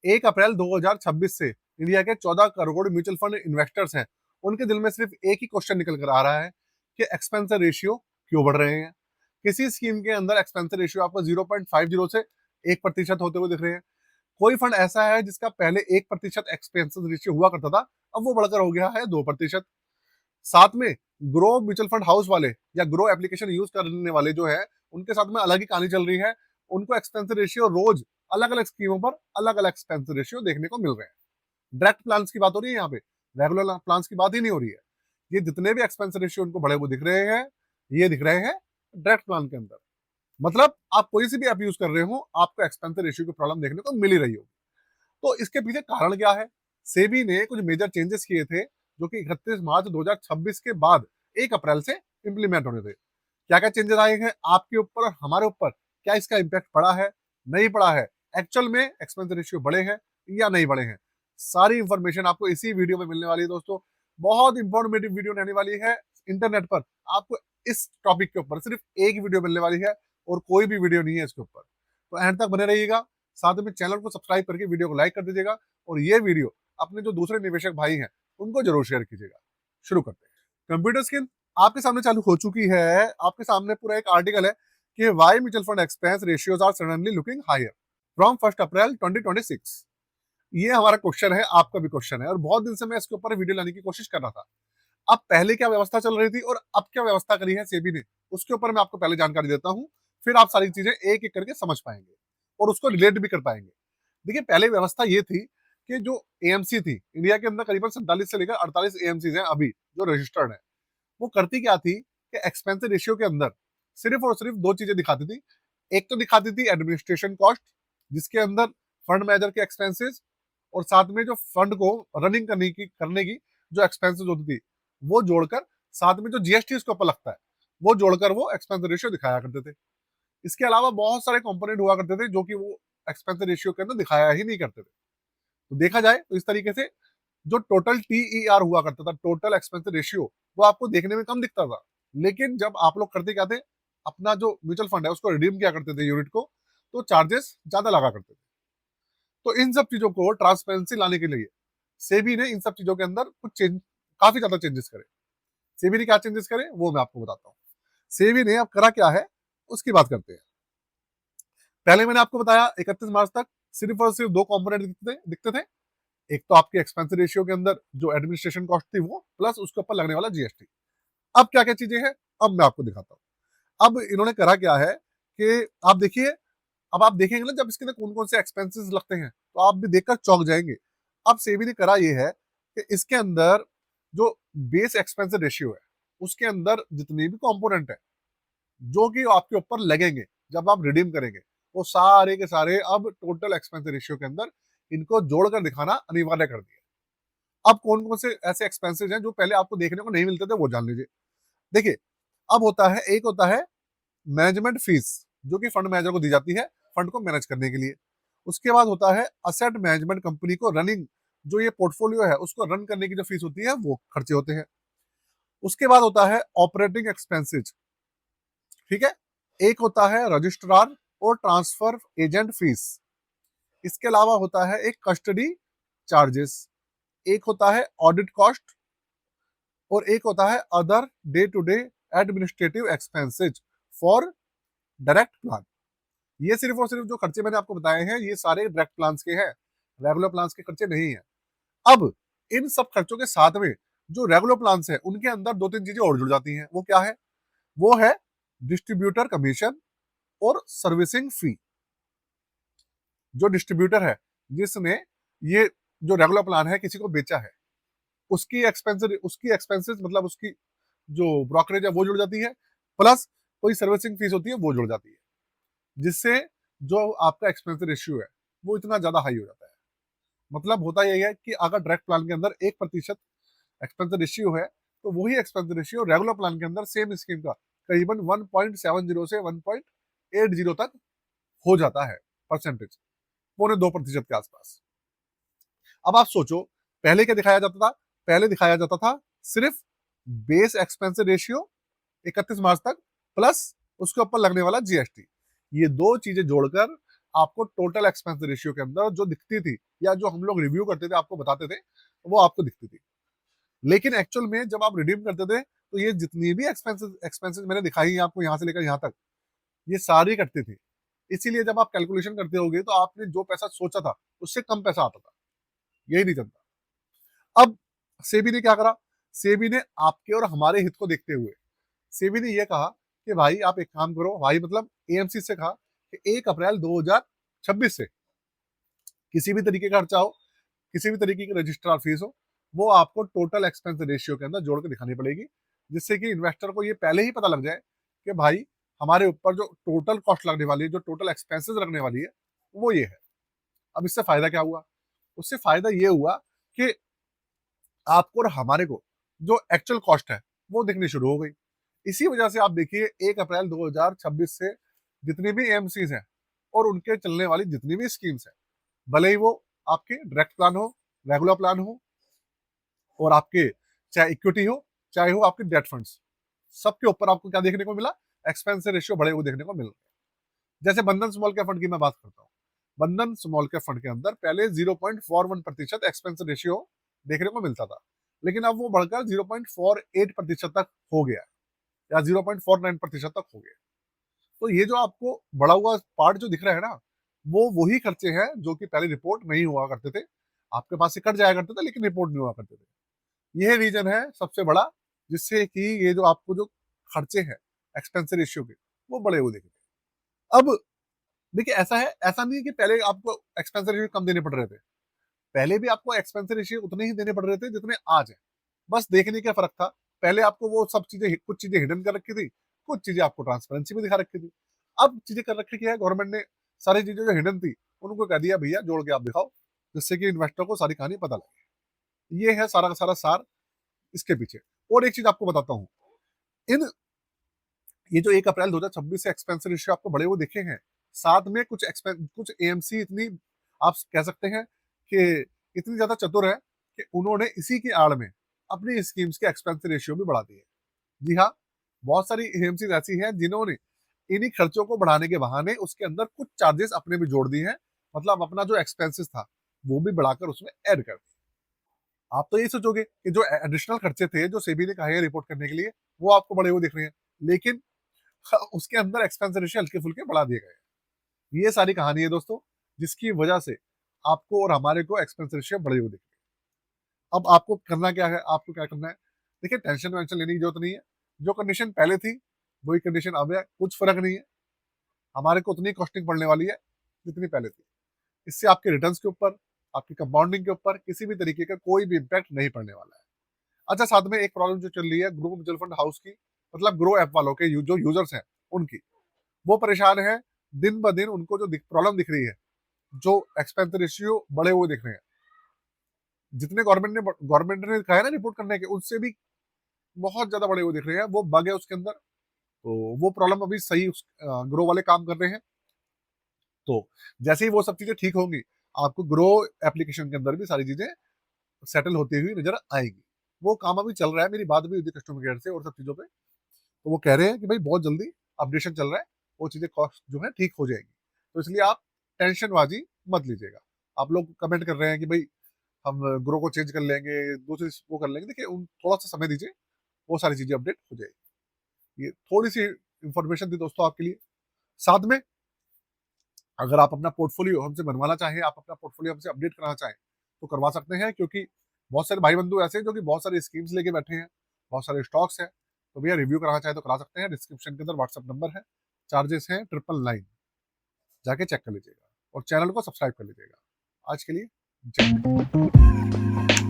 1 April 2026 से India के 14 crore mutual fund investors हैं, उनके दिल में सिर्फ एक ही क्वेश्चन निकल कर आ रहा है कि एक्सपेंस रेशियो क्यों बढ़ रहे हैं। किसी स्कीम के अंदर एक्सपेंस रेशियो आपको 0.50 से 1% होते हुए दिख रहे हैं। कोई फंड ऐसा है जिसका पहले 1% एक्सपेंस रेशियो हुआ करता था, अब वो बढ़कर हो गया है 2%। साथ में ग्रो म्यूचुअल फंड हाउस वाले या ग्रो एप्लीकेशन यूज करने वाले जो है, उनके साथ में अलग ही कहानी चल रही है। उनको एक्सपेंस रेशियो रोज अलग अलग स्कीमों पर अलग अलग एक्सपेंस रेशियो देखने को मिल रहे हैं। डायरेक्ट प्लान की बात हो रही है यहाँ पे, रेगुलर प्लान की बात ही नहीं हो रही है। ये जितने भी एक्सपेंस रेशियो उनको बढ़े हुए दिख रहे हैं, ये दिख रहे हैं डायरेक्ट प्लान के अंदर। मतलब आप कोई सी भी ऐप यूज कर रहे हो, आपको एक्सपेंस रेशियो की प्रॉब्लम देखने को मिल ही रही होगी। तो इसके पीछे कारण क्या है? सेबी ने कुछ मेजर चेंजेस किए थे, जो कि 31 मार्च 2026 के बाद 1 अप्रैल से इंप्लीमेंट होने थे। क्या क्या चेंजेस आए हैं आपके ऊपर और हमारे ऊपर, क्या इसका इम्पैक्ट पड़ा है, नहीं पड़ा है, एक्चुअल में एक्सपेंस रेशियो बढ़े हैं या नहीं बढ़े हैं, सारी इंफॉर्मेशन आपको इसी वीडियो में मिलने वाली है दोस्तों। बहुत इंफॉर्मेटिव वीडियो रहने वाली है। इंटरनेट पर आपको इस टॉपिक के ऊपर सिर्फ एक वीडियो मिलने वाली है और कोई भी वीडियो नहीं है इसके ऊपर। तो एंड तक बने रहिएगा, साथ में चैनल को सब्सक्राइब करके वीडियो को लाइक कर दीजिएगा और ये वीडियो अपने जो दूसरे निवेशक भाई हैं उनको जरूर शेयर कीजिएगा। शुरू करते हैं। कंप्यूटर स्क्रीन आपके सामने चालू हो चुकी है। आपके सामने पूरा एक आर्टिकल है कि why mutual fund expense ratios are suddenly looking higher from 1 April 2026। ये हमारा क्वेश्चन है, आपका भी क्वेश्चन है, और बहुत दिन से मैं इसके ऊपर वीडियो लाने की कोशिश कर रहा था। अब पहले क्या व्यवस्था चल रही थी और अब क्या व्यवस्था करी है सेबी ने, उसके ऊपर मैं आपको पहले जानकारी देता हूं, फिर आप सारी चीजें एक एक करके समझ पाएंगे और उसको रिलेट भी कर पाएंगे। देखिए, पहले व्यवस्था ये थी कि जो एएमसी थी, इंडिया के अंदर करीबन 47 से लेकर 48 एएमसी हैं अभी जो रजिस्टर्ड है। वो करती क्या थी कि एक्सपेंस रेशियो के अंदर सिर्फ और सिर्फ दो चीजें दिखाती थी। एक तो दिखाती थी एडमिनिस्ट्रेशन कॉस्ट, जिसके अंदर फंड मैनेजर के एक्सपेंसेस और साथ में जो फंड को रनिंग करने की जो एक्सपेंसेस होती थी वो जोड़कर, साथ में जो जीएसटी उसके ऊपर लगता है वो जोड़कर वो एक्सपेंस रेशियो दिखाया करते थे। इसके अलावा बहुत सारे कंपोनेंट हुआ करते थे जो कि वो एक्सपेंस रेशियो के अंदर दिखाया ही नहीं करते थे। तो देखा जाए तो इस तरीके से जो टोटल टीईआर हुआ करता था, टोटल एक्सपेंस रेशियो, वो आपको देखने में कम दिखता था। लेकिन जब आप लोग करते क्या थे, अपना जो म्यूचुअल फंड है उसको रिडीम किया करते थे यूनिट को, तो चार्जेस ज्यादा लगा करते थे। तो इन सब चीजों को ट्रांसपेरेंसी लाने के लिए सेबी ने इन सब चीजों के अंदर काफी ज्यादा चेंजेस करे। सेबी ने क्या चेंजेस करे वो मैं आपको बताता हूँ। सेबी ने अब करा क्या है उसकी बात करते हैं। पहले मैंने आपको बताया 31 मार्च तक सिर्फ और सिर्फ दो कंपोनेंट दिखते थे। एक तो आपके एक्सपेंस रेशियो के अंदर जो एडमिनिस्ट्रेशन कॉस्ट थी वो, प्लस उसके ऊपर लगने वाला जीएसटी। अब क्या क्या चीजें हैं अब मैं आपको दिखाता हूँ। अब इन्होंने करा क्या है कि आप देखिए, अब आप देखेंगे ना जब इसके अंदर कौन कौन से एक्सपेंसेस लगते हैं तो आप भी देखकर चौंक जाएंगे। अब सेबी ने करा ये है कि इसके अंदर जो बेस एक्सपेंस रेशियो है उसके अंदर जितने भी कंपोनेंट है जो कि आपके ऊपर लगेंगे जब आप रिडीम करेंगे, वो सारे के सारे अब टोटल एक्सपेंस रेशियो के अंदर इनको जोड़कर दिखाना अनिवार्य कर दिया। अब कौन कौन से ऐसे एक्सपेंसेस हैं जो पहले आपको देखने को नहीं मिलते थे वो जान लीजिए। देखिए, अब होता है, एक होता है मैनेजमेंट फीस जो कि फंड मैनेजर को दी जाती है फंड को मैनेज करने के लिए। उसके बाद होता है असेट मैनेजमेंट कंपनी को रनिंग, जो ये पोर्टफोलियो है उसको रन करने की जो फीस होती है वो खर्चे होते हैं। उसके बाद होता है ऑपरेटिंग एक्सपेंसेज, ठीक है। एक होता है रजिस्ट्रार और ट्रांसफर एजेंट फीस। इसके अलावा होता है एक कस्टडी चार्जेस, एक होता है ऑडिट कॉस्ट और एक होता है other day to day administrative expenses for direct plan. ये सिर्फ और सिर्फ जो खर्चे मैंने आपको बताए हैं ये सारे डायरेक्ट प्लान के हैं, रेगुलर प्लान के खर्चे नहीं है। अब इन सब खर्चों के साथ में जो रेगुलर प्लान है उनके अंदर दो तीन चीजें और जुड़ जाती हैं। वो क्या है? वो है डिस्ट्रीब्यूटर कमीशन और सर्विसिंग फी। जो डिस्ट्रीब्यूटर है जिसने ये जो रेगुलर प्लान है किसी को बेचा है, उसकी एक्सपेंसेस मतलब उसकी जो ब्रोकरेज है वो जुड़ जाती है, प्लस कोई सर्विसिंग फीस होती है वो जुड़ जाती है, जिससे जो आपका एक्सपेंस रेशियो है वो इतना ज्यादा हाई हो जाता है। मतलब होता यही है कि अगर डायरेक्ट प्लान के अंदर 1% एक्सपेंस रेशियो है तो वही एक्सपेंस रेशियो रेगुलर प्लान के अंदर सेम स्कीम का करीबन 1.70 से 1.80 तक हो जाता है परसेंटेज, 0.25% के आसपास। अब आप सोचो पहले क्या दिखाया जाता था? पहले दिखाया जाता था सिर्फ बेस एक्सपेंस रेशियो 31 मार्च तक प्लस उसके ऊपर लगने वाला जीएसटी। ये दो चीजें जोड़कर आपको टोटल एक्सपेंस रेशियो के अंदर जो दिखती थी या जो हम लोग रिव्यू करते थे आपको बताते थे वो आपको दिखती थी। लेकिन एक्चुअल में जब आप रिडीम करते थे तो ये जितनी भी एक्सपेंसेस एक्सपेंसेस मैंने दिखाई है आपको यहाँ से लेकर यहाँ तक, ये सारी कटती थी। इसीलिए जब आप कैलकुलेशन करते होगे तो आपने जो पैसा सोचा था उससे कम पैसा आता था। यही रीजन था। अब सेबी ने क्या करा? सेबी ने आपके और हमारे हित को देखते हुए सेबी ने यह कहा कि भाई आप एक काम करो, भाई मतलब एएमसी से कहा कि 1 अप्रैल 2026 से किसी भी तरीके का खर्चा हो, किसी भी तरीके की रजिस्ट्रार फीस हो, वो आपको टोटल एक्सपेंस रेशियो के अंदर जोड़ के दिखानी पड़ेगी, जिससे कि इन्वेस्टर को ये पहले ही पता लग जाए कि भाई हमारे ऊपर जो टोटल कॉस्ट लगने वाली है, जो टोटल एक्सपेंसेस लगने वाली है, वो ये है। अब इससे फायदा क्या हुआ? उससे फायदा ये हुआ कि आपको और हमारे को जो एक्चुअल कॉस्ट है वो दिखनी शुरू हो गई। इसी वजह से आप देखिए 1 अप्रैल 2026 से जितनी भी एएमसीज हैं और उनके चलने वाली जितनी भी स्कीम्स हैं, भले ही वो आपके डायरेक्ट प्लान हो, रेगुलर प्लान हो और आपके चाहे इक्विटी हो, चाहे हो आपके डेट फंड्स, सबके ऊपर आपको क्या देखने को मिला? एक्सपेंस रेशियो बढ़े हुए देखने को मिल रहे। जैसे बंधन स्मॉल कैप फंड की मैं बात करता हूँ। बंधन स्मॉल कैप फंड के अंदर पहले 0.41% एक्सपेंस रेशियो देखने को मिलता था, लेकिन अब वो बढ़कर 0.48% तक हो गया या 0.49% तक हो गया। तो ये जो आपको बढ़ा हुआ पार्ट जो दिख रहा है ना, वो वही खर्चे हैं जो कि पहले रिपोर्ट नहीं हुआ करते थे। आपके पास से कट जाया करते थे लेकिन रिपोर्ट नहीं हुआ करते थे। यह रीजन है सबसे बड़ा, जिससे कि ये जो आपको जो खर्चे हैं एक्सपेंस रेशियो के, वो बड़े हुए दिख रहे हैं। अब देखिए ऐसा नहीं है कि पहले आपको एक्सपेंस रेशियो कम देने पड़ रहे थे। पहले भी आपको एक्सपेंस रेशियो उतने ही देने पड़ रहे थे जितने आज है। बस देखने का फर्क था। पहले आपको वो सब चीजें कुछ चीजें हिडन कर रखी थी, कुछ चीजें आपको ट्रांसपेरेंसी में दिखा रखी थी। अब चीजें कर रखी क्या है, गवर्नमेंट ने सारी चीजें जो हिडन थी उनको कह दिया भैया जोड़ के आप दिखाओ, जिससे कि इन्वेस्टर को सारी कहानी पता लगे। ये है सारा का सारा सार इसके पीछे। और एक चीज आपको बताता हूँ, इन ये जो 1 अप्रैल 2026 से एक्सपेंस रेशियो आपको बढ़े हुए दिखे हैं, साथ में कुछ एएमसी इतनी आप कह सकते हैं कि इतनी ज्यादा चतुर है कि उन्होंने इसी की आड़ में अपनी स्कीम्स के एक्सपेंस रेशियो भी बढ़ा दिए। जी हाँ, बहुत सारी एएमसी ऐसी हैं जिन्होंने इन्हीं खर्चों को बढ़ाने के बहाने उसके अंदर कुछ चार्जेस अपने भी जोड़ दिए हैं, मतलब अपना जो एक्सपेंसेस था वो भी बढ़ाकर उसमें ऐड कर दिया। आप तो ये सोचोगे कि जो एडिशनल खर्चे थे जो सेबी ने कहा है रिपोर्ट करने के लिए, वो आपको बढ़े हुए दिख रहे हैं, लेकिन उसके अंदर एक्सपेंस रेशियो हल्के फुल्के बढ़ा दिए गए। ये सारी कहानी है दोस्तों, जिसकी वजह से आपको और हमारे को एक्सपेंस रेशियो बढ़े हुए दिख रहे हैं। अब आपको करना क्या है? आपको क्या करना है? देखिए, टेंशन वेंशन लेने की जरूरत नहीं है। जो कंडीशन पहले थी वही कंडीशन अब है, कुछ फर्क नहीं है। हमारे को उतनी कॉस्टिंग पड़ने वाली है जितनी पहले थी। इससे आपके रिटर्न्स के ऊपर, आपकी कंपाउंडिंग के ऊपर किसी भी तरीके का कोई भी इम्पैक्ट नहीं पड़ने वाला है। अच्छा, साथ में एक प्रॉब्लम जो चल रही है ग्रो म्यूचुअल फंड हाउस की, मतलब ग्रो ऐप वालों के जो यूजर्स हैं उनकी, वो परेशान है। दिन ब दिन उनको जो प्रॉब्लम दिख रही है, जो एक्सपेंस रेशियो बढ़े हुए दिख रहे हैं, जितने गवर्नमेंट ने कहा है ना रिपोर्ट करने के, उससे भी बहुत ज्यादा बढ़े हुए दिख रहे हैं। वो बग है उसके अंदर, तो वो प्रॉब्लम अभी सही ग्रो वाले काम कर रहे हैं। तो जैसे ही वो सब चीजें ठीक होंगी, आपको ग्रो एप्लीकेशन के अंदर भी सारी चीजें सेटल होती हुई नजर आएगी। वो काम अभी चल रहा है, मेरी बात भी हुई थी कस्टमर केयर से और सब चीजों पे, तो वो कह रहे हैं कि भाई बहुत जल्दी अपडेशन चल रहा है, वो चीजें कॉस्ट जो है ठीक हो जाएगी। तो इसलिए आप टेंशनबाजी मत लीजिएगा। आप लोग कमेंट कर रहे हैं कि भाई हम ग्रो को चेंज कर लेंगे, दूसरी वो कर लेंगे, देखिए उन थोड़ा सा समय दीजिए, वो सारी चीजें अपडेट हो जाएगी। ये थोड़ी सी इंफॉर्मेशन थी दोस्तों आपके लिए। साथ में अगर आप अपना पोर्टफोलियो हमसे बनवाना चाहें, आप अपना पोर्टफोलियो हमसे अपडेट कराना चाहें, तो करवा सकते हैं, क्योंकि बहुत सारे भाई बंधु ऐसे हैं जो कि बहुत सारी स्कीम्स लेके बैठे हैं, बहुत सारे स्टॉक्स हैं। तो भैया रिव्यू कराना चाहे तो करा सकते हैं। डिस्क्रिप्शन के अंदर व्हाट्सएप नंबर है, चार्जेस हैं 999, जाके चेक कर लीजिएगा और चैनल को सब्सक्राइब कर लीजिएगा। आज के लिए जय हिंद।